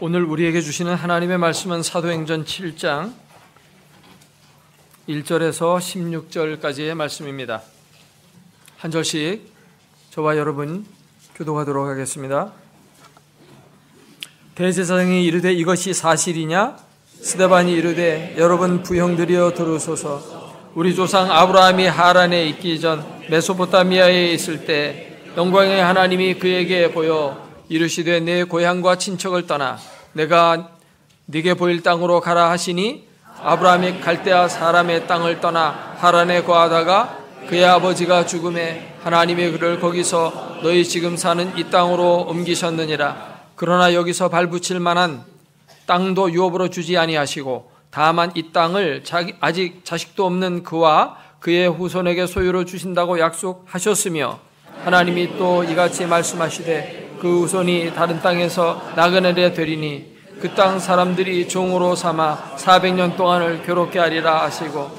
오늘 우리에게 주시는 하나님의 말씀은 사도행전 7장 1절에서 16절까지의 말씀입니다. 한 절씩 저와 여러분 교독하도록 하겠습니다. 대제사장이 이르되 이것이 사실이냐? 스데반이 이르되 여러분 부형들이여 들으소서. 우리 조상 아브라함이 하란에 있기 전 메소포타미아에 있을 때 영광의 하나님이 그에게 보여 이르시되 내 고향과 친척을 떠나 내가 네게 보일 땅으로 가라 하시니 아브라함이 갈대아 사람의 땅을 떠나 하란에 거하다가 그의 아버지가 죽음에 하나님이 그를 거기서 너희 지금 사는 이 땅으로 옮기셨느니라. 그러나 여기서 발붙일 만한 땅도 유업으로 주지 아니하시고 다만 이 땅을 아직 자식도 없는 그와 그의 후손에게 소유로 주신다고 약속하셨으며 하나님이 또 이같이 말씀하시되 그 후손이 다른 땅에서 나그네를 되리니 그 땅 사람들이 종으로 삼아 400년 동안을 괴롭게 하리라 하시고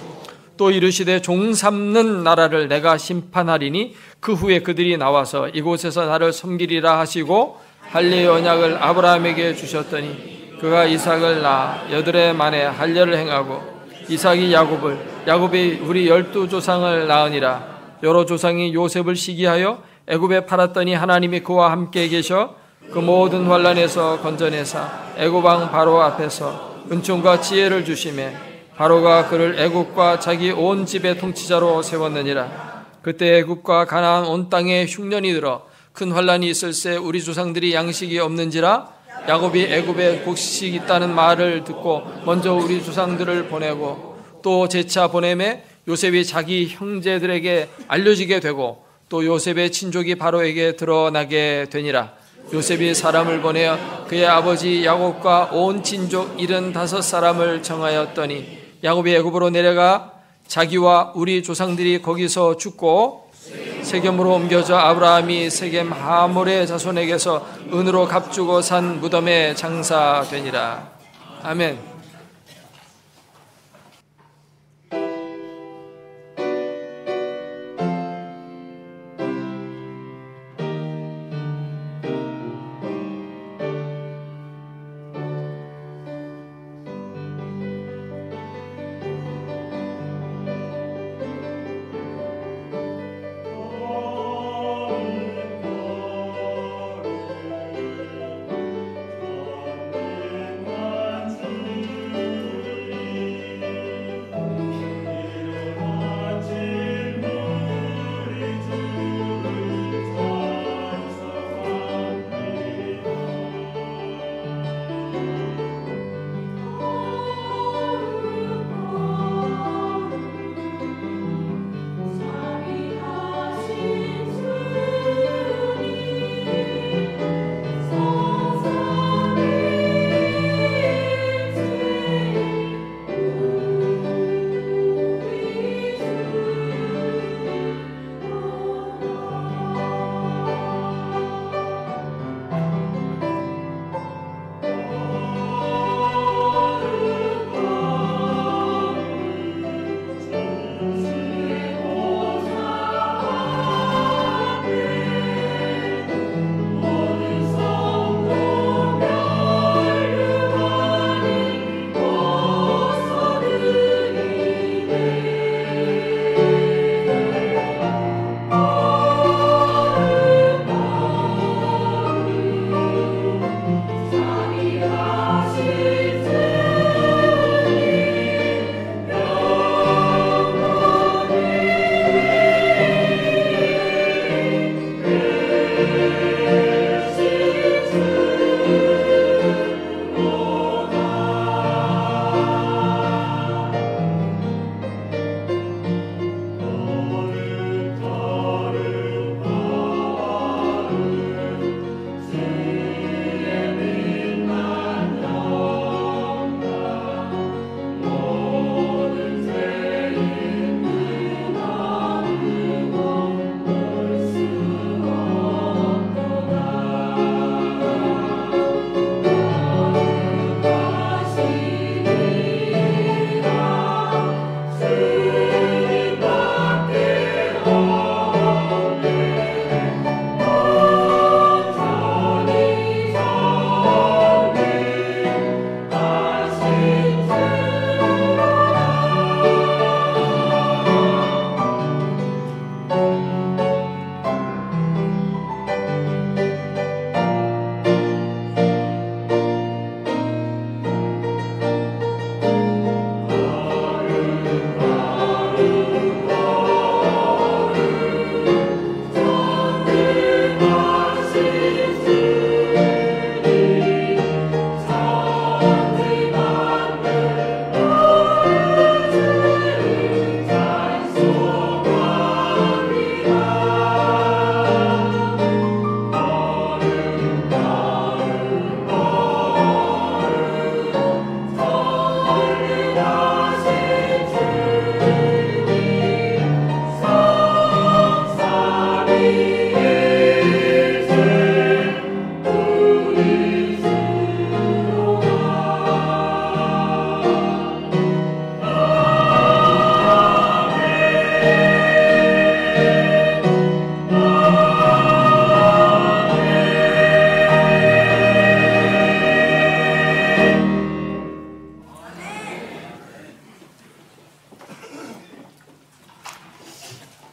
또 이르시되 종 삼는 나라를 내가 심판하리니 그 후에 그들이 나와서 이곳에서 나를 섬기리라 하시고 할례의 언약을 아브라함에게 주셨더니 그가 이삭을 낳아 8해 만에 할례를 행하고 이삭이 야곱이 우리 12조상을 낳으니라. 여러 조상이 요셉을 시기하여 애굽에 팔았더니 하나님이 그와 함께 계셔 그 모든 환난에서 건져내사 애굽 왕 바로 앞에서 은총과 지혜를 주시매 바로가 그를 애굽과 자기 온 집의 통치자로 세웠느니라. 그때 애굽과 가나안 온 땅에 흉년이 들어 큰 환난이 있을새 우리 조상들이 양식이 없는지라. 야곱이 애굽에 곡식 있다는 말을 듣고 먼저 우리 조상들을 보내고 또 재차 보내매 요셉이 자기 형제들에게 알려지게 되고 또 요셉의 친족이 바로에게 드러나게 되니라. 요셉이 사람을 보내어 그의 아버지 야곱과 온 친족 75사람을 정하였더니 야곱이 애굽으로 내려가 자기와 우리 조상들이 거기서 죽고 세겜으로 옮겨져 아브라함이 세겜 하몰의 자손에게서 은으로 값주고 산 무덤에 장사되니라. 아멘.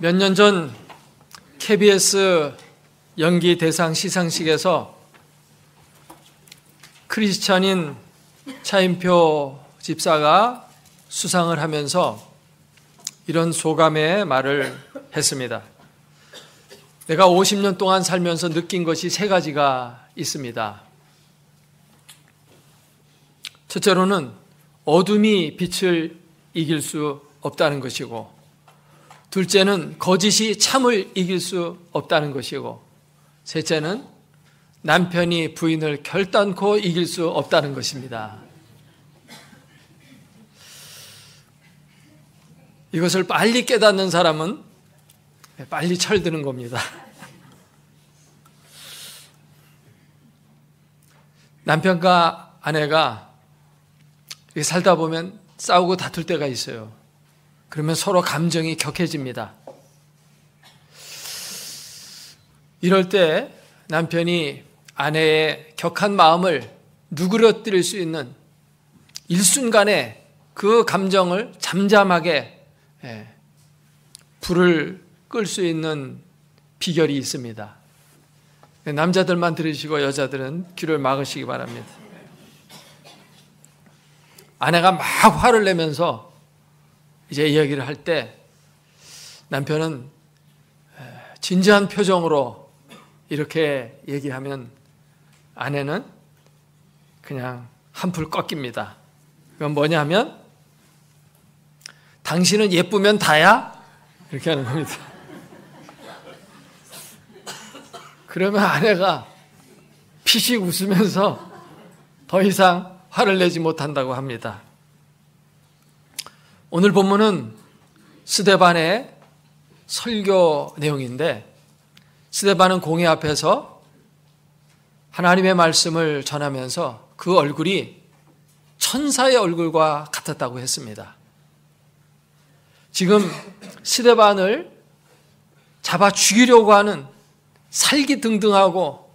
몇 년 전 KBS 연기 대상 시상식에서 크리스찬인 차인표 집사가 수상을 하면서 이런 소감의 말을 했습니다. 내가 50년 동안 살면서 느낀 것이 세 가지가 있습니다. 첫째로는 어둠이 빛을 이길 수 없다는 것이고, 둘째는 거짓이 참을 이길 수 없다는 것이고, 셋째는 남편이 부인을 결단코 이길 수 없다는 것입니다. 이것을 빨리 깨닫는 사람은 빨리 철드는 겁니다. 남편과 아내가 이렇게 살다 보면 싸우고 다툴 때가 있어요. 그러면 서로 감정이 격해집니다. 이럴 때 남편이 아내의 격한 마음을 누그러뜨릴 수 있는 일순간에 그 감정을 잠잠하게 불을 끌 수 있는 비결이 있습니다. 남자들만 들으시고 여자들은 귀를 막으시기 바랍니다. 아내가 막 화를 내면서 이제 이야기를 할 때 남편은 진지한 표정으로 이렇게 얘기하면 아내는 그냥 한풀 꺾입니다. 그건 뭐냐 하면 당신은 예쁘면 다야? 이렇게 하는 겁니다. 그러면 아내가 피식 웃으면서 더 이상 화를 내지 못한다고 합니다. 오늘 본문은 스데반의 설교 내용인데, 스데반은 공회 앞에서 하나님의 말씀을 전하면서 그 얼굴이 천사의 얼굴과 같았다고 했습니다. 지금 스데반을 잡아 죽이려고 하는 살기등등하고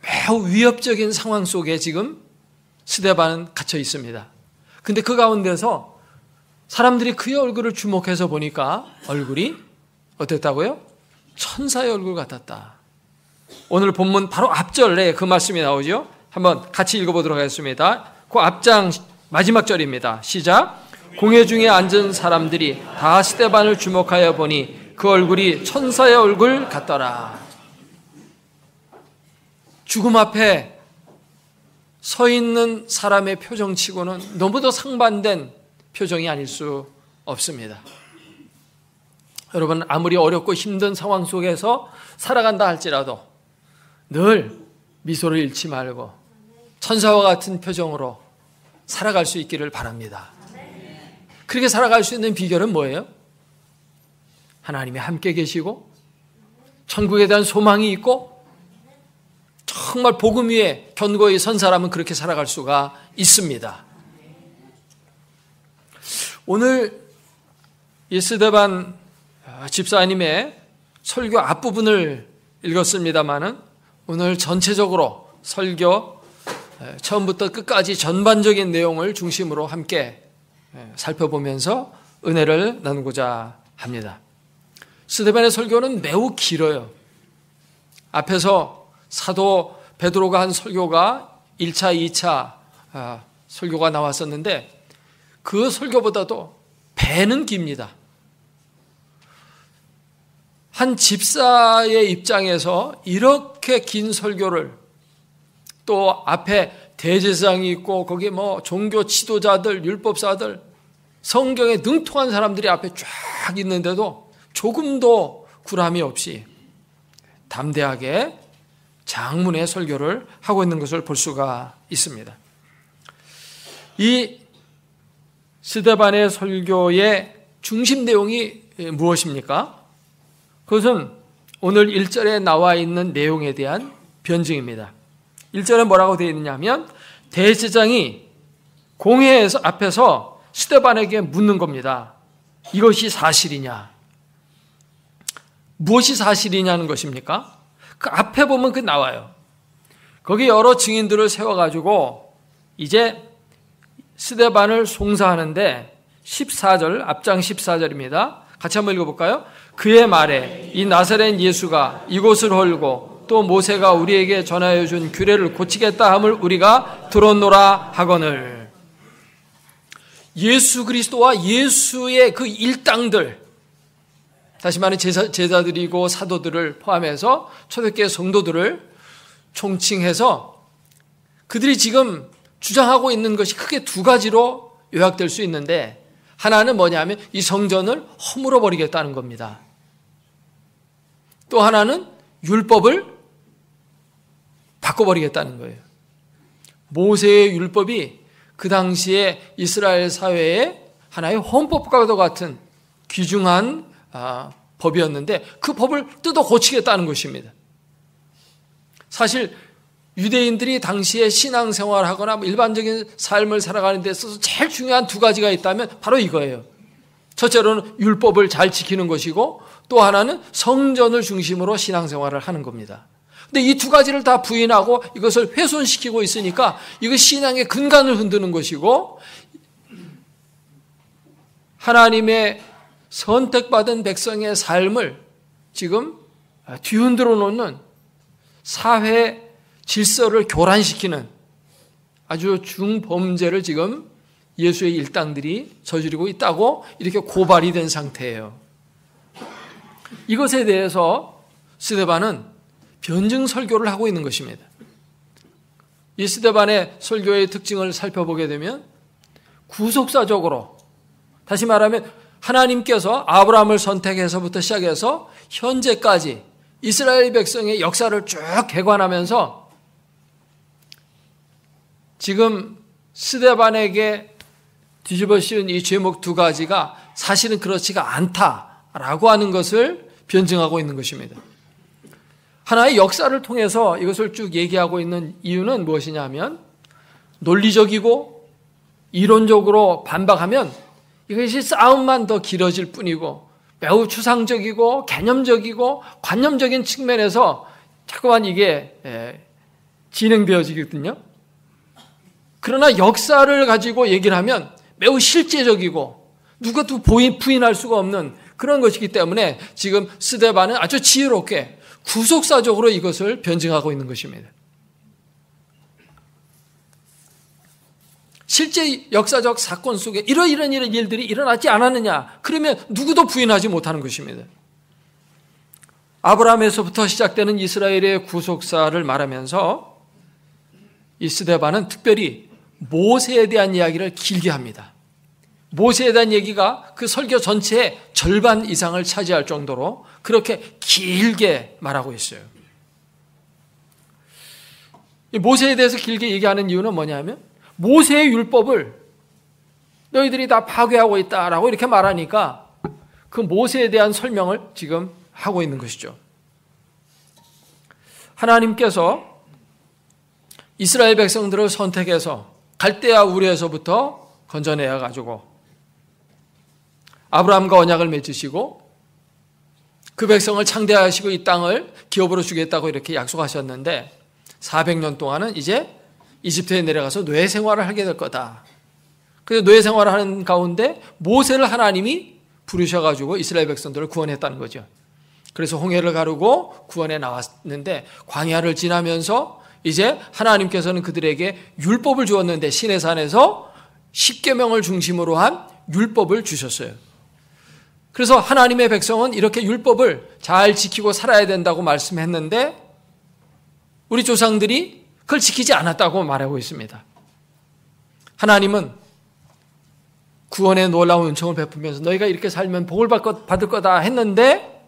매우 위협적인 상황 속에 지금 스데반은 갇혀 있습니다. 근데 그 가운데서 사람들이 그의 얼굴을 주목해서 보니까 얼굴이 어땠다고요? 천사의 얼굴 같았다. 오늘 본문 바로 앞절에 그 말씀이 나오죠. 한번 같이 읽어보도록 하겠습니다. 그 앞장 마지막 절입니다. 시작. 공회 중에 앉은 사람들이 다 스데반을 주목하여 보니 그 얼굴이 천사의 얼굴 같더라. 죽음 앞에 서 있는 사람의 표정치고는 너무도 상반된 표정이 아닐 수 없습니다. 여러분, 아무리 어렵고 힘든 상황 속에서 살아간다 할지라도 늘 미소를 잃지 말고 천사와 같은 표정으로 살아갈 수 있기를 바랍니다. 그렇게 살아갈 수 있는 비결은 뭐예요? 하나님이 함께 계시고 천국에 대한 소망이 있고 정말 복음 위에 견고히 선 사람은 그렇게 살아갈 수가 있습니다. 오늘 이 스데반 집사님의 설교 앞부분을 읽었습니다마는 오늘 전체적으로 설교 처음부터 끝까지 전반적인 내용을 중심으로 함께 살펴보면서 은혜를 나누고자 합니다. 스데반의 설교는 매우 길어요. 앞에서 사도 베드로가 한 설교가 1차, 2차 설교가 나왔었는데 그 설교보다도 배는 깁니다. 한 집사의 입장에서 이렇게 긴 설교를, 또 앞에 대제사장이 있고 거기에 뭐 종교 지도자들, 율법사들, 성경에 능통한 사람들이 앞에 쫙 있는데도 조금도 구람이 없이 담대하게 장문의 설교를 하고 있는 것을 볼 수가 있습니다. 이 스데반의 설교의 중심 내용이 무엇입니까? 그것은 오늘 1절에 나와 있는 내용에 대한 변증입니다. 1절에 뭐라고 되어 있느냐면 대제사장이 공회에서 앞에서 스데반에게 묻는 겁니다. 이것이 사실이냐? 무엇이 사실이냐는 것입니까? 그 앞에 보면 그 나와요. 거기 여러 증인들을 세워가지고 이제 스데반을 송사하는데 14절, 앞장 14절입니다. 같이 한번 읽어볼까요? 그의 말에 이 나사렛 예수가 이곳을 헐고 또 모세가 우리에게 전하여 준 규례를 고치겠다 함을 우리가 들었노라 하거늘. 예수 그리스도와 예수의 그 일당들, 다시 말해 제자들이고 사도들을 포함해서 초대교회 성도들을 총칭해서 그들이 지금 주장하고 있는 것이 크게 두 가지로 요약될 수 있는데, 하나는 뭐냐면 이 성전을 허물어 버리겠다는 겁니다. 또 하나는 율법을 바꿔버리겠다는 거예요. 모세의 율법이 그 당시에 이스라엘 사회의 하나의 헌법과도 같은 귀중한 법이었는데 그 법을 뜯어 고치겠다는 것입니다. 사실 유대인들이 당시에 신앙생활을 하거나 일반적인 삶을 살아가는 데 있어서 제일 중요한 두 가지가 있다면 바로 이거예요. 첫째로는 율법을 잘 지키는 것이고, 또 하나는 성전을 중심으로 신앙생활을 하는 겁니다. 근데 이 두 가지를 다 부인하고 이것을 훼손시키고 있으니까 이거 신앙의 근간을 흔드는 것이고, 하나님의 선택받은 백성의 삶을 지금 뒤흔들어 놓는 사회 질서를 교란시키는 아주 중범죄를 지금 예수의 일당들이 저지르고 있다고 이렇게 고발이 된 상태예요. 이것에 대해서 스데반은 변증 설교를 하고 있는 것입니다. 이 스데반의 설교의 특징을 살펴보게 되면 구속사적으로, 다시 말하면 하나님께서 아브라함을 선택해서부터 시작해서 현재까지 이스라엘 백성의 역사를 쭉 개관하면서 지금 스데반에게 뒤집어 씌운 이 제목 두 가지가 사실은 그렇지가 않다라고 하는 것을 변증하고 있는 것입니다. 하나의 역사를 통해서 이것을 쭉 얘기하고 있는 이유는 무엇이냐면, 논리적이고 이론적으로 반박하면 이것이 싸움만 더 길어질 뿐이고 매우 추상적이고 개념적이고 관념적인 측면에서 자꾸만 이게 진행되어지거든요. 그러나 역사를 가지고 얘기를 하면 매우 실제적이고 누구도 부인할 수가 없는 그런 것이기 때문에 지금 스데반은 아주 지혜롭게 구속사적으로 이것을 변증하고 있는 것입니다. 실제 역사적 사건 속에 이런 일들이 일어나지 않았느냐? 그러면 누구도 부인하지 못하는 것입니다. 아브라함에서부터 시작되는 이스라엘의 구속사를 말하면서 이 스데반은 특별히 모세에 대한 이야기를 길게 합니다. 모세에 대한 얘기가 그 설교 전체의 절반 이상을 차지할 정도로 그렇게 길게 말하고 있어요. 이 모세에 대해서 길게 얘기하는 이유는 뭐냐면, 모세의 율법을 너희들이 다 파괴하고 있다라고 이렇게 말하니까 그 모세에 대한 설명을 지금 하고 있는 것이죠. 하나님께서 이스라엘 백성들을 선택해서 갈대아 우르에서부터 건져내어 가지고 아브라함과 언약을 맺으시고 그 백성을 창대하시고 이 땅을 기업으로 주겠다고 이렇게 약속하셨는데 400년 동안은 이제 이집트에 내려가서 노예 생활을 하게 될 거다. 그래서 노예 생활을 하는 가운데 모세를 하나님이 부르셔가지고 이스라엘 백성들을 구원했다는 거죠. 그래서 홍해를 가르고 구원해 나왔는데 광야를 지나면서 이제 하나님께서는 그들에게 율법을 주었는데 시내산에서 십계명을 중심으로 한 율법을 주셨어요. 그래서 하나님의 백성은 이렇게 율법을 잘 지키고 살아야 된다고 말씀했는데 우리 조상들이 그걸 지키지 않았다고 말하고 있습니다. 하나님은 구원의 놀라운 은총을 베푸면서 너희가 이렇게 살면 복을 받을 거다 했는데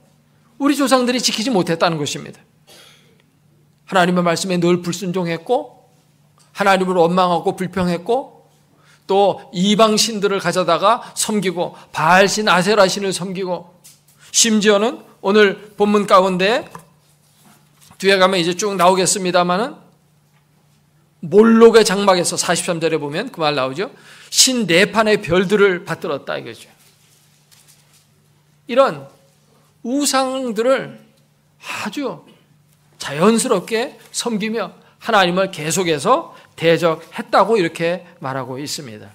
우리 조상들이 지키지 못했다는 것입니다. 하나님의 말씀에 늘 불순종했고 하나님을 원망하고 불평했고 또 이방 신들을 가져다가 섬기고 바알신 아세라신을 섬기고 심지어는 오늘 본문 가운데 뒤에 가면 이제 쭉 나오겠습니다마는 몰록의 장막에서 43절에 보면 그 말 나오죠. 신 네 판의 별들을 받들었다 이거죠. 이런 우상들을 아주 자연스럽게 섬기며 하나님을 계속해서 대적했다고 이렇게 말하고 있습니다.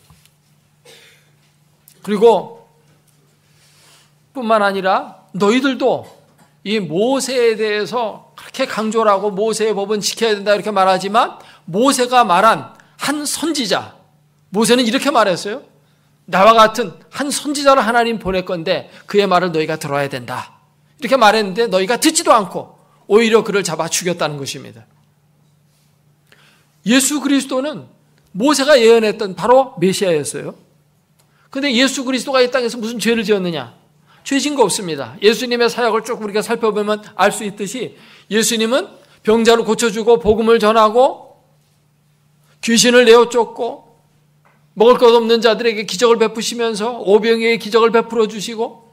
그리고 뿐만 아니라 너희들도 이 모세에 대해서 그렇게 강조를 하고 모세의 법은 지켜야 된다 이렇게 말하지만 모세가 말한 한 선지자, 모세는 이렇게 말했어요. 나와 같은 한 선지자를 하나님 보낼 건데 그의 말을 너희가 들어야 된다. 이렇게 말했는데 너희가 듣지도 않고 오히려 그를 잡아 죽였다는 것입니다. 예수 그리스도는 모세가 예언했던 바로 메시아였어요. 그런데 예수 그리스도가 이 땅에서 무슨 죄를 지었느냐? 죄 지은 거 없습니다. 예수님의 사역을 쭉 우리가 살펴보면 알 수 있듯이 예수님은 병자를 고쳐주고 복음을 전하고 귀신을 내어 쫓고 먹을 것 없는 자들에게 기적을 베푸시면서 오병이의 기적을 베풀어 주시고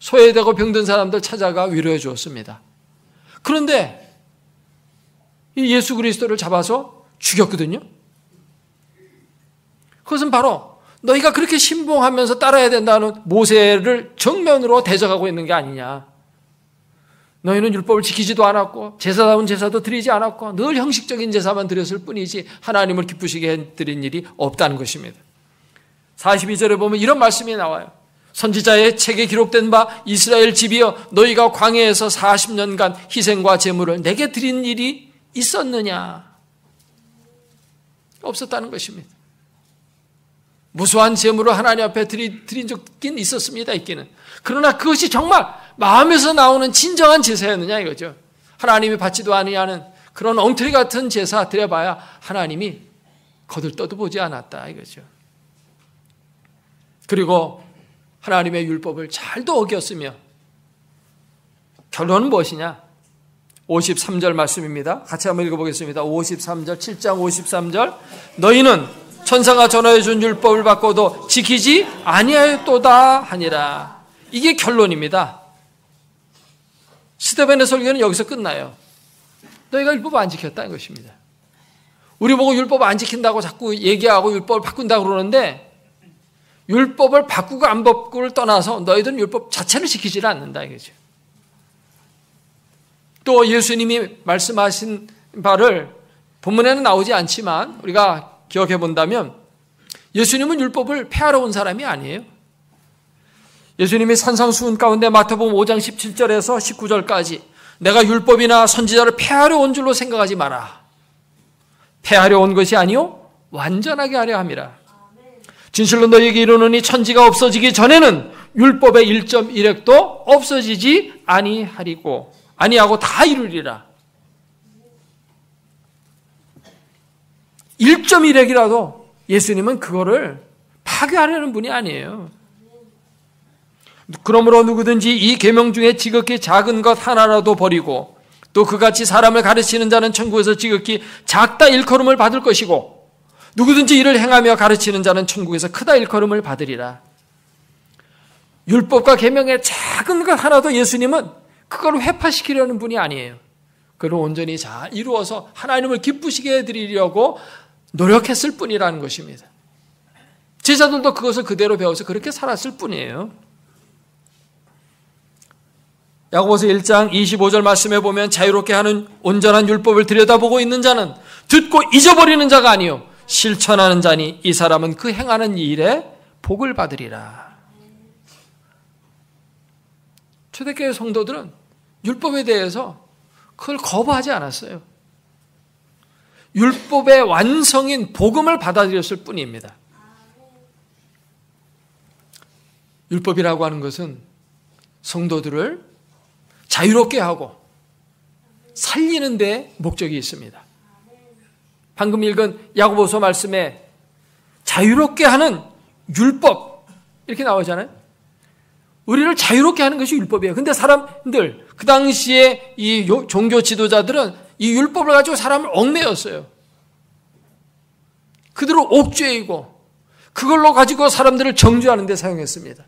소외되고 병든 사람들 찾아가 위로해 주었습니다. 그런데 이 예수 그리스도를 잡아서 죽였거든요. 그것은 바로 너희가 그렇게 신봉하면서 따라야 된다는 모세를 정면으로 대적하고 있는 게 아니냐. 너희는 율법을 지키지도 않았고 제사다운 제사도 드리지 않았고 늘 형식적인 제사만 드렸을 뿐이지 하나님을 기쁘시게 해드린 일이 없다는 것입니다. 42절에 보면 이런 말씀이 나와요. 선지자의 책에 기록된 바 이스라엘 집이여 너희가 광야에서 40년간 희생과 제물을 내게 드린 일이 있었느냐? 없었다는 것입니다. 무수한 제물을 하나님 앞에 드린 적긴 있었습니다. 있기는. 그러나 그것이 정말 마음에서 나오는 진정한 제사였느냐 이거죠. 하나님이 받지도 아니하는 그런 엉터리 같은 제사 드려봐야 하나님이 거들떠도 보지 않았다 이거죠. 그리고 하나님의 율법을 잘도 어겼으며 결론은 무엇이냐? 53절 말씀입니다. 같이 한번 읽어보겠습니다. 53절, 7장 53절. 너희는 천사가 전하여 준 율법을 받고도 지키지 아니하였도다 하니라. 이게 결론입니다. 스데반의 설교는 여기서 끝나요. 너희가 율법 안 지켰다는 것입니다. 우리 보고 율법 안 지킨다고 자꾸 얘기하고 율법을 바꾼다고 그러는데 율법을 바꾸고 안 바꾸고를 떠나서 너희들은 율법 자체를 지키지를 않는다 이거죠. 또 예수님이 말씀하신 바를 본문에는 나오지 않지만 우리가 기억해 본다면 예수님은 율법을 폐하러 온 사람이 아니에요. 예수님이 산상수훈 가운데 마태복음 5장 17절에서 19절까지 내가 율법이나 선지자를 폐하려 온 줄로 생각하지 마라. 폐하려 온 것이 아니요 완전하게 하려 함이라. 진실로 너희에게 이르노니 천지가 없어지기 전에는 율법의 1.1획도 없어지지 아니하고 다 이루리라. 1.1획이라도 예수님은 그거를 파괴하려는 분이 아니에요. 그러므로 누구든지 이 계명 중에 지극히 작은 것 하나라도 버리고 또 그같이 사람을 가르치는 자는 천국에서 지극히 작다 일컬음을 받을 것이고 누구든지 이를 행하며 가르치는 자는 천국에서 크다 일컬음을 받으리라. 율법과 계명의 작은 것 하나도 예수님은 그걸 회파시키려는 분이 아니에요. 그걸 온전히 잘 이루어서 하나님을 기쁘시게 해드리려고 노력했을 뿐이라는 것입니다. 제자들도 그것을 그대로 배워서 그렇게 살았을 뿐이에요. 야고보서 1장 25절 말씀에 보면 자유롭게 하는 온전한 율법을 들여다보고 있는 자는 듣고 잊어버리는 자가 아니요 실천하는 자니 이 사람은 그 행하는 일에 복을 받으리라. 초대교회 성도들은 율법에 대해서 그걸 거부하지 않았어요. 율법의 완성인 복음을 받아들였을 뿐입니다. 율법이라고 하는 것은 성도들을 자유롭게 하고 살리는 데 목적이 있습니다. 방금 읽은 야고보서 말씀에 자유롭게 하는 율법 이렇게 나오잖아요. 우리를 자유롭게 하는 것이 율법이에요. 근데 사람들 그 당시에 이 종교 지도자들은 이 율법을 가지고 사람을 얽매였어요. 그대로 옥죄이고 그걸로 가지고 사람들을 정죄하는 데 사용했습니다.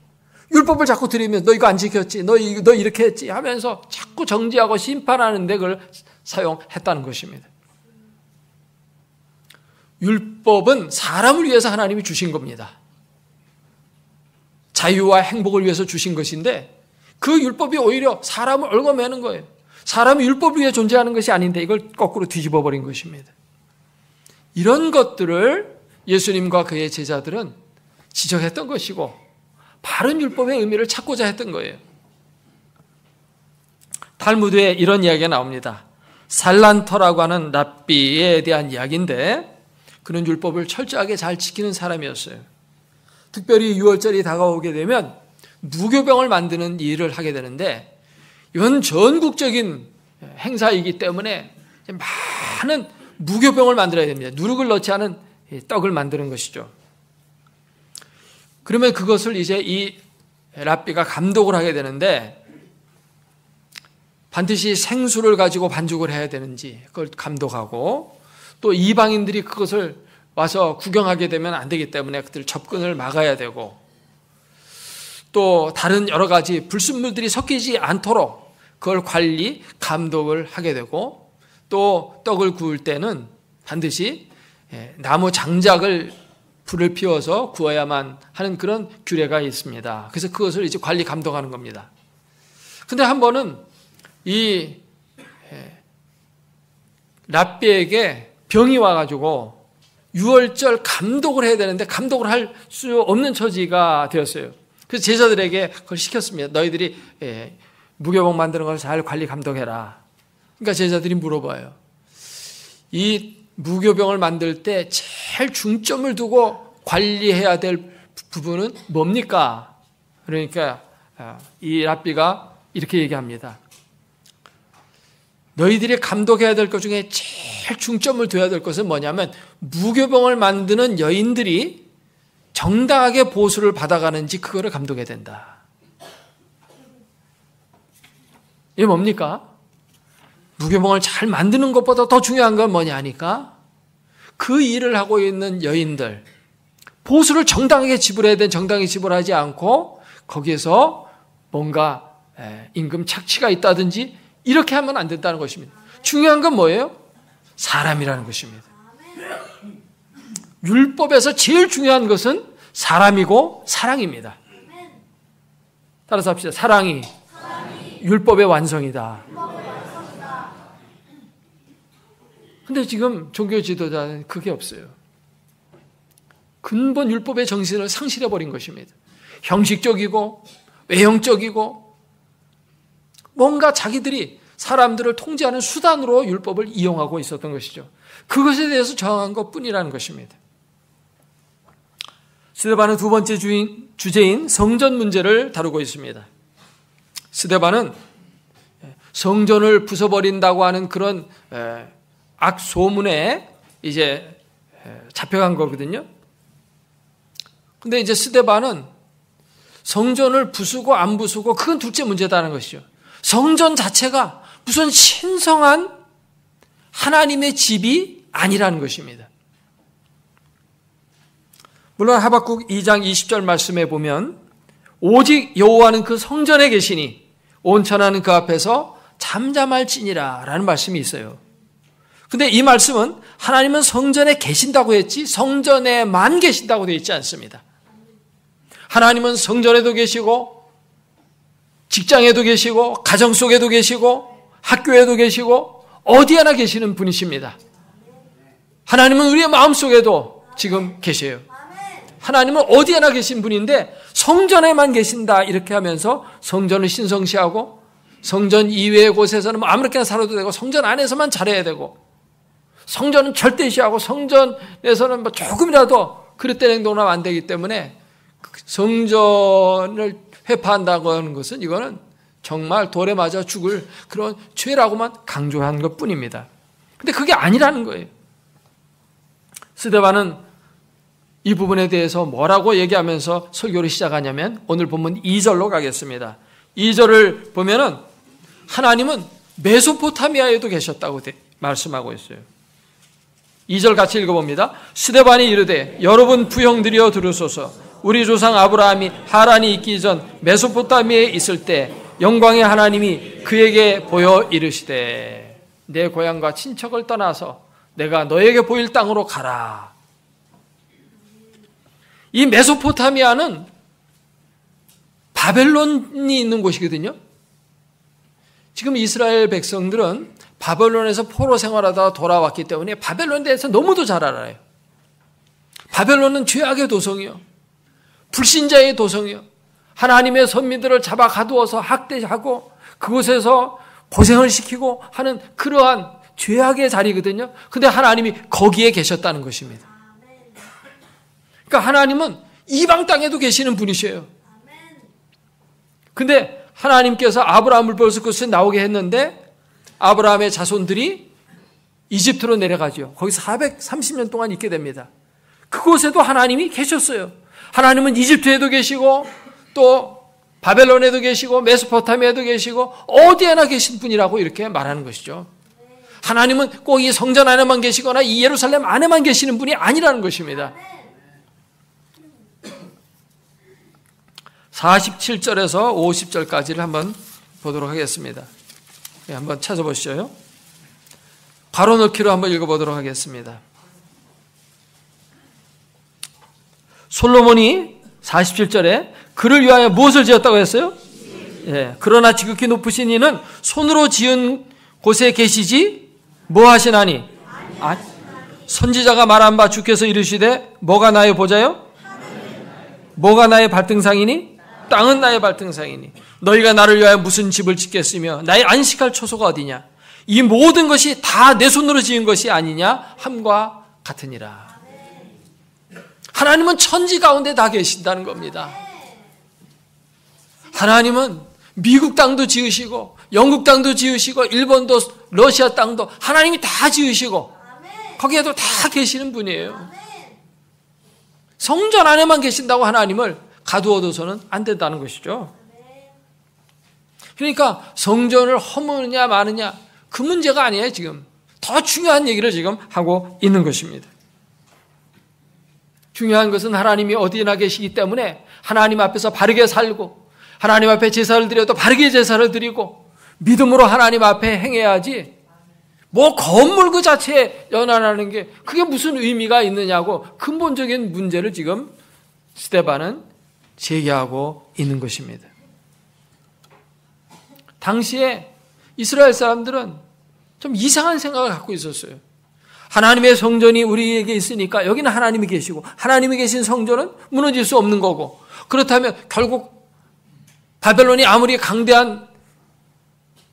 율법을 자꾸 드리면 너 이거 안 지켰지, 너 이렇게 했지 하면서 자꾸 정죄하고 심판하는 데 그걸 사용했다는 것입니다. 율법은 사람을 위해서 하나님이 주신 겁니다. 자유와 행복을 위해서 주신 것인데 그 율법이 오히려 사람을 얽어매는 거예요. 사람이 율법을 위해 존재하는 것이 아닌데 이걸 거꾸로 뒤집어 버린 것입니다. 이런 것들을 예수님과 그의 제자들은 지적했던 것이고 바른 율법의 의미를 찾고자 했던 거예요. 탈무드에 이런 이야기가 나옵니다. 살란터라고 하는 랍비에 대한 이야기인데 그는 율법을 철저하게 잘 지키는 사람이었어요. 특별히 유월절이 다가오게 되면 무교병을 만드는 일을 하게 되는데 이건 전국적인 행사이기 때문에 많은 무교병을 만들어야 됩니다. 누룩을 넣지 않은 떡을 만드는 것이죠. 그러면 그것을 이제 이 랍비가 감독을 하게 되는데 반드시 생수를 가지고 반죽을 해야 되는지 그걸 감독하고 또 이방인들이 그것을 와서 구경하게 되면 안 되기 때문에 그들 접근을 막아야 되고 또 다른 여러 가지 불순물들이 섞이지 않도록 그걸 관리, 감독을 하게 되고 또 떡을 구울 때는 반드시 나무 장작을 불을 피워서 구워야만 하는 그런 규례가 있습니다. 그래서 그것을 이제 관리, 감독하는 겁니다. 근데 한 번은 이 랍비에게 병이 와가지고 유월절 감독을 해야 되는데 감독을 할 수 없는 처지가 되었어요. 그래서 제자들에게 그걸 시켰습니다. 너희들이 무교병 만드는 걸 잘 관리, 감독해라. 그러니까 제자들이 물어봐요. 이 무교병을 만들 때 제일 중점을 두고 관리해야 될 부분은 뭡니까? 그러니까 이 랍비가 이렇게 얘기합니다. 너희들이 감독해야 될 것 중에 제일 중점을 둬야 될 것은 뭐냐면 무교병을 만드는 여인들이 정당하게 보수를 받아가는지 그거를 감독해야 된다. 이게 뭡니까? 무교병을 잘 만드는 것보다 더 중요한 건 뭐냐 하니까 그 일을 하고 있는 여인들, 보수를 정당하게 지불해야 되는 정당하게 지불하지 않고 거기에서 뭔가 임금 착취가 있다든지 이렇게 하면 안 된다는 것입니다. 중요한 건 뭐예요? 사람이라는 것입니다. 율법에서 제일 중요한 것은 사람이고 사랑입니다. 따라서 합시다. 사랑이 율법의 완성이다. 근데 지금 종교 지도자는 그게 없어요. 근본 율법의 정신을 상실해버린 것입니다. 형식적이고 외형적이고 뭔가 자기들이 사람들을 통제하는 수단으로 율법을 이용하고 있었던 것이죠. 그것에 대해서 저항한 것뿐이라는 것입니다. 스데반은 두 번째 주제인 성전 문제를 다루고 있습니다. 스데반은 성전을 부숴버린다고 하는 그런 악소문에 이제 잡혀간 거거든요. 근데 이제 스데반은 성전을 부수고 안 부수고 그건 둘째 문제다는 것이죠. 성전 자체가 무슨 신성한 하나님의 집이 아니라는 것입니다. 물론 하박국 2장 20절 말씀에 보면 오직 여호와는 그 성전에 계시니 온 천하는 그 앞에서 잠잠할지니라 라는 말씀이 있어요. 근데 이 말씀은 하나님은 성전에 계신다고 했지 성전에만 계신다고 되어 있지 않습니다. 하나님은 성전에도 계시고 직장에도 계시고 가정 속에도 계시고 학교에도 계시고 어디에나 계시는 분이십니다. 하나님은 우리의 마음속에도 지금 계세요. 하나님은 어디에나 계신 분인데 성전에만 계신다 이렇게 하면서 성전을 신성시하고 성전 이외의 곳에서는 뭐 아무렇게나 살아도 되고 성전 안에서만 잘해야 되고 성전은 절대시하고 성전에서는 뭐 조금이라도 그릇된 행동을 하면 안 되기 때문에 성전을 회파한다고 하는 것은 이거는 정말 돌에 맞아 죽을 그런 죄라고만 강조한 것뿐입니다. 근데 그게 아니라는 거예요. 스데반은 이 부분에 대해서 뭐라고 얘기하면서 설교를 시작하냐면 오늘 본문 2절로 가겠습니다. 2절을 보면은 하나님은 메소포타미아에도 계셨다고 말씀하고 있어요. 2절 같이 읽어봅니다. 스데반이 이르되 여러분 부형들이여 들으소서. 우리 조상 아브라함이 하란이 있기 전 메소포타미아에 있을 때 영광의 하나님이 그에게 보여 이르시되 내 고향과 친척을 떠나서 내가 너에게 보일 땅으로 가라. 이 메소포타미아는 바벨론이 있는 곳이거든요. 지금 이스라엘 백성들은 바벨론에서 포로 생활하다가 돌아왔기 때문에 바벨론에 대해서 너무도 잘 알아요. 바벨론은 죄악의 도성이요, 불신자의 도성이요, 하나님의 선민들을 잡아 가두어서 학대하고 그곳에서 고생을 시키고 하는 그러한 죄악의 자리거든요. 근데 하나님이 거기에 계셨다는 것입니다. 그러니까 하나님은 이방 땅에도 계시는 분이셔요. 근데 하나님께서 아브라함을 벌써 그곳에 나오게 했는데 아브라함의 자손들이 이집트로 내려가죠. 거기서 430년 동안 있게 됩니다. 그곳에도 하나님이 계셨어요. 하나님은 이집트에도 계시고 또 바벨론에도 계시고 메소포타미아에도 계시고 어디에나 계신 분이라고 이렇게 말하는 것이죠. 하나님은 꼭 이 성전 안에만 계시거나 이 예루살렘 안에만 계시는 분이 아니라는 것입니다. 47절에서 50절까지를 한번 보도록 하겠습니다. 한번 찾아보시죠. 바로 넣기로 한번 읽어보도록 하겠습니다. 솔로몬이 47절에 그를 위하여 무엇을 지었다고 했어요? 예, 그러나 지극히 높으신 이는 손으로 지은 곳에 계시지 뭐 하시나니? 선지자가 말한 바 주께서 이르시되 뭐가 나의 보좌요? 뭐가 나의 발등상이니? 땅은 나의 발등상이니 너희가 나를 위하여 무슨 집을 짓겠으며 나의 안식할 초소가 어디냐? 이 모든 것이 다 내 손으로 지은 것이 아니냐 함과 같으니라. 하나님은 천지 가운데 다 계신다는 겁니다. 하나님은 미국 땅도 지으시고 영국 땅도 지으시고 일본도 러시아 땅도 하나님이 다 지으시고 거기에도 다 계시는 분이에요. 성전 안에만 계신다고 하나님을 가두어둬서는 안 된다는 것이죠. 그러니까 성전을 허무느냐 마느냐 그 문제가 아니에요. 지금 더 중요한 얘기를 지금 하고 있는 것입니다. 중요한 것은 하나님이 어디나 계시기 때문에 하나님 앞에서 바르게 살고 하나님 앞에 제사를 드려도 바르게 제사를 드리고 믿음으로 하나님 앞에 행해야지 뭐 건물 그 자체에 연한하는 게 그게 무슨 의미가 있느냐고 근본적인 문제를 지금 스데반은 제기하고 있는 것입니다. 당시에 이스라엘 사람들은 좀 이상한 생각을 갖고 있었어요. 하나님의 성전이 우리에게 있으니까 여기는 하나님이 계시고 하나님이 계신 성전은 무너질 수 없는 거고 그렇다면 결국 바벨론이 아무리 강대한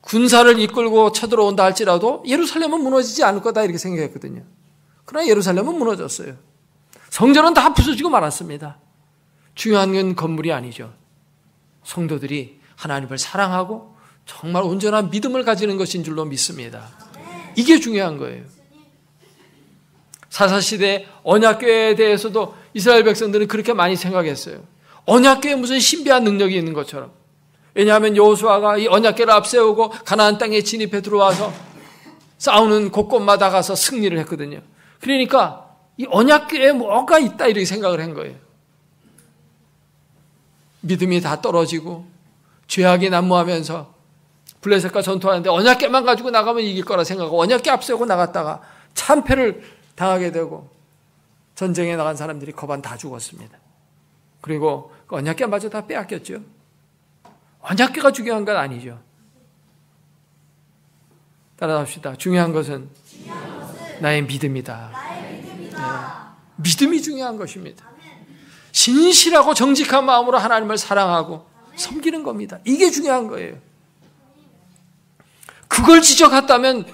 군사를 이끌고 쳐들어온다 할지라도 예루살렘은 무너지지 않을 거다 이렇게 생각했거든요. 그러나 예루살렘은 무너졌어요. 성전은 다 부서지고 말았습니다. 중요한 건 건물이 아니죠. 성도들이 하나님을 사랑하고 정말 온전한 믿음을 가지는 것인 줄로 믿습니다. 이게 중요한 거예요. 사사시대 언약궤에 대해서도 이스라엘 백성들은 그렇게 많이 생각했어요. 언약궤에 무슨 신비한 능력이 있는 것처럼. 왜냐하면 여호수아가 이 언약궤를 앞세우고 가나안 땅에 진입해 들어와서 싸우는 곳곳마다 가서 승리를 했거든요. 그러니까 이 언약궤에 뭐가 있다 이렇게 생각을 한 거예요. 믿음이 다 떨어지고 죄악이 난무하면서 블레셋과 전투하는데 언약궤만 가지고 나가면 이길 거라 생각하고 언약궤 앞세우고 나갔다가 참패를 당하게 되고 전쟁에 나간 사람들이 거반 다 죽었습니다. 그리고 그 언약궤마저 다 빼앗겼죠. 언약궤가 중요한 건 아니죠. 따라합시다. 중요한 것은 나의 믿음이다. 네. 믿음이 중요한 것입니다. 신실하고 정직한 마음으로 하나님을 사랑하고 섬기는 겁니다. 이게 중요한 거예요. 그걸 지적했다면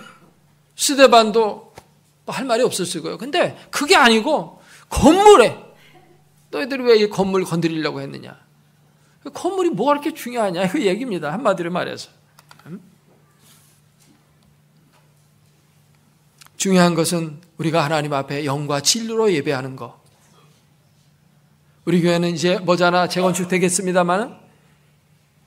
스데반도 할 말이 없었을 거예요. 근데 그게 아니고 건물에 너희들이 왜 이 건물 건드리려고 했느냐. 건물이 뭐가 그렇게 중요하냐 그 얘기입니다. 한마디로 말해서. 중요한 것은 우리가 하나님 앞에 영과 진리로 예배하는 것. 우리 교회는 이제 머지않아 재건축 되겠습니다만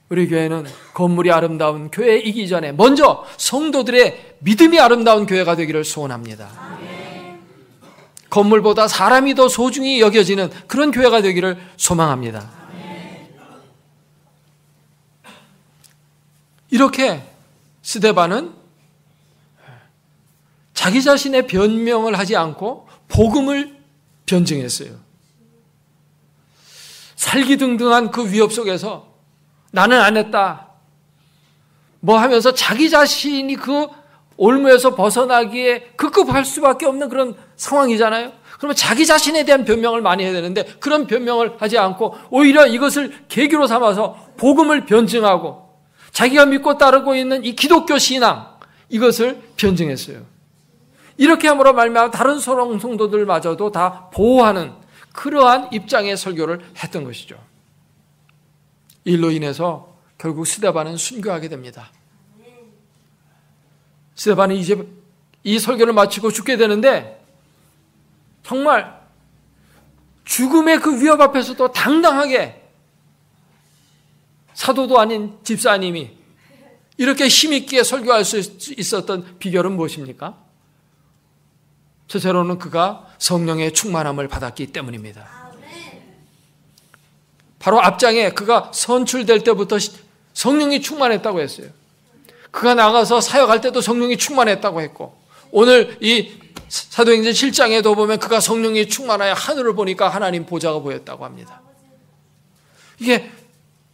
우리 교회는 건물이 아름다운 교회이기 전에 먼저 성도들의 믿음이 아름다운 교회가 되기를 소원합니다. 아멘. 건물보다 사람이 더 소중히 여겨지는 그런 교회가 되기를 소망합니다. 아멘. 이렇게 스데반은 자기 자신의 변명을 하지 않고 복음을 변증했어요. 살기등등한 그 위협 속에서 나는 안 했다 뭐 하면서 자기 자신이 그 올무에서 벗어나기에 급급할 수밖에 없는 그런 상황이잖아요. 그러면 자기 자신에 대한 변명을 많이 해야 되는데 그런 변명을 하지 않고 오히려 이것을 계기로 삼아서 복음을 변증하고 자기가 믿고 따르고 있는 이 기독교 신앙, 이것을 변증했어요. 이렇게 함으로 말미암아 다른 소롱 성도들마저도 다 보호하는 그러한 입장의 설교를 했던 것이죠. 일로 인해서 결국 스데반은 순교하게 됩니다. 스데반은 이제 이 설교를 마치고 죽게 되는데 정말 죽음의 그 위협 앞에서도 당당하게 사도도 아닌 집사님이 이렇게 힘있게 설교할 수 있었던 비결은 무엇입니까? 첫째로는 그가 성령의 충만함을 받았기 때문입니다. 바로 앞장에 그가 선출될 때부터 성령이 충만했다고 했어요. 그가 나가서 사역할 때도 성령이 충만했다고 했고, 오늘 이 사도행전 7장에도 보면 그가 성령이 충만하여 하늘을 보니까 하나님 보좌가 보였다고 합니다. 이게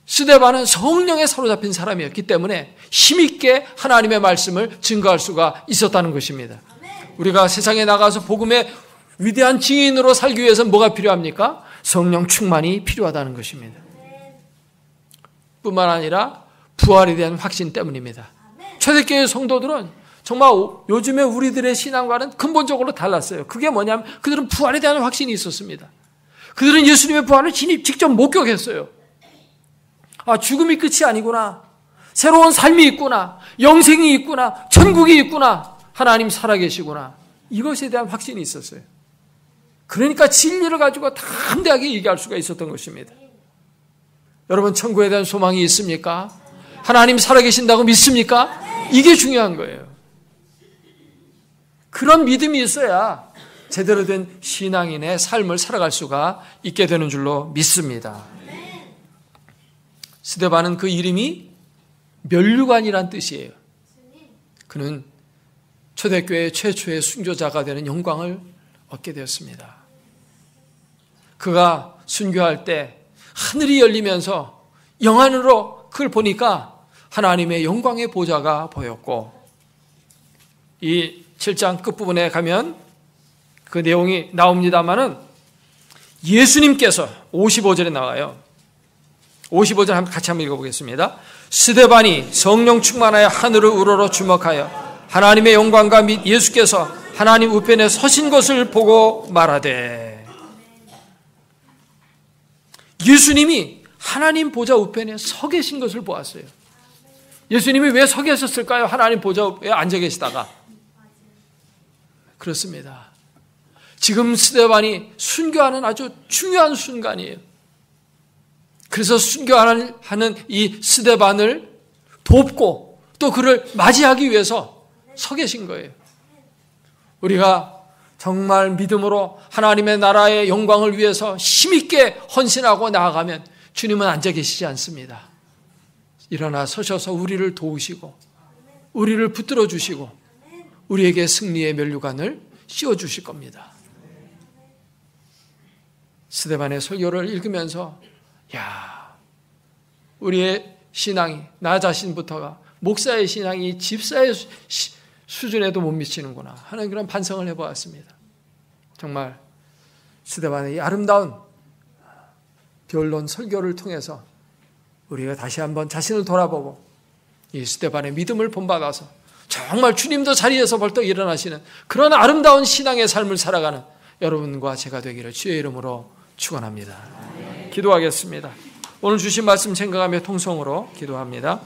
스데반은 성령에 사로잡힌 사람이었기 때문에 힘있게 하나님의 말씀을 증거할 수가 있었다는 것입니다. 우리가 세상에 나가서 복음의 위대한 증인으로 살기 위해서는 뭐가 필요합니까? 성령 충만이 필요하다는 것입니다. 뿐만 아니라 부활에 대한 확신 때문입니다. 초대교회 성도들은 정말 요즘에 우리들의 신앙과는 근본적으로 달랐어요. 그게 뭐냐면 그들은 부활에 대한 확신이 있었습니다. 그들은 예수님의 부활을 직접 목격했어요. 아, 죽음이 끝이 아니구나. 새로운 삶이 있구나. 영생이 있구나. 천국이 있구나. 하나님 살아계시구나. 이것에 대한 확신이 있었어요. 그러니까 진리를 가지고 담대하게 얘기할 수가 있었던 것입니다. 여러분, 천국에 대한 소망이 있습니까? 하나님 살아계신다고 믿습니까? 이게 중요한 거예요. 그런 믿음이 있어야 제대로 된 신앙인의 삶을 살아갈 수가 있게 되는 줄로 믿습니다. 스데반은 그 이름이 면류관이란 뜻이에요. 그는 초대교회 최초의 순교자가 되는 영광을 얻게 되었습니다. 그가 순교할 때 하늘이 열리면서 영안으로 그걸 보니까 하나님의 영광의 보좌가 보였고, 이 7장 끝부분에 가면 그 내용이 나옵니다마는 예수님께서 55절에 나와요. 55절 같이 한번 읽어보겠습니다. 스데반이 성령 충만하여 하늘을 우러러 주목하여 하나님의 영광과 및 예수께서 하나님 우편에 서신 것을 보고 말하되, 예수님이 하나님 보좌 우편에 서 계신 것을 보았어요. 예수님이 왜 서 계셨을까요? 하나님 보좌에 앉아 계시다가. 그렇습니다. 지금 스데반이 순교하는 아주 중요한 순간이에요. 그래서 순교하는 이 스데반을 돕고 또 그를 맞이하기 위해서 서 계신 거예요. 우리가 정말 믿음으로 하나님의 나라의 영광을 위해서 힘있게 헌신하고 나아가면 주님은 앉아 계시지 않습니다. 일어나 서셔서 우리를 도우시고 우리를 붙들어 주시고 우리에게 승리의 면류관을 씌워주실 겁니다. 스데반의 설교를 읽으면서 우리의 신앙이, 나 자신부터가 목사의 신앙이 집사의 수준에도 못 미치는구나 하는 그런 반성을 해보았습니다. 정말 스데반의 이 아름다운 변론 설교를 통해서 우리가 다시 한번 자신을 돌아보고 이 스데반의 믿음을 본받아서 정말 주님도 자리에서 벌떡 일어나시는 그런 아름다운 신앙의 삶을 살아가는 여러분과 제가 되기를 주의 이름으로 축원합니다. 기도하겠습니다. 오늘 주신 말씀 생각하며 통성으로 기도합니다.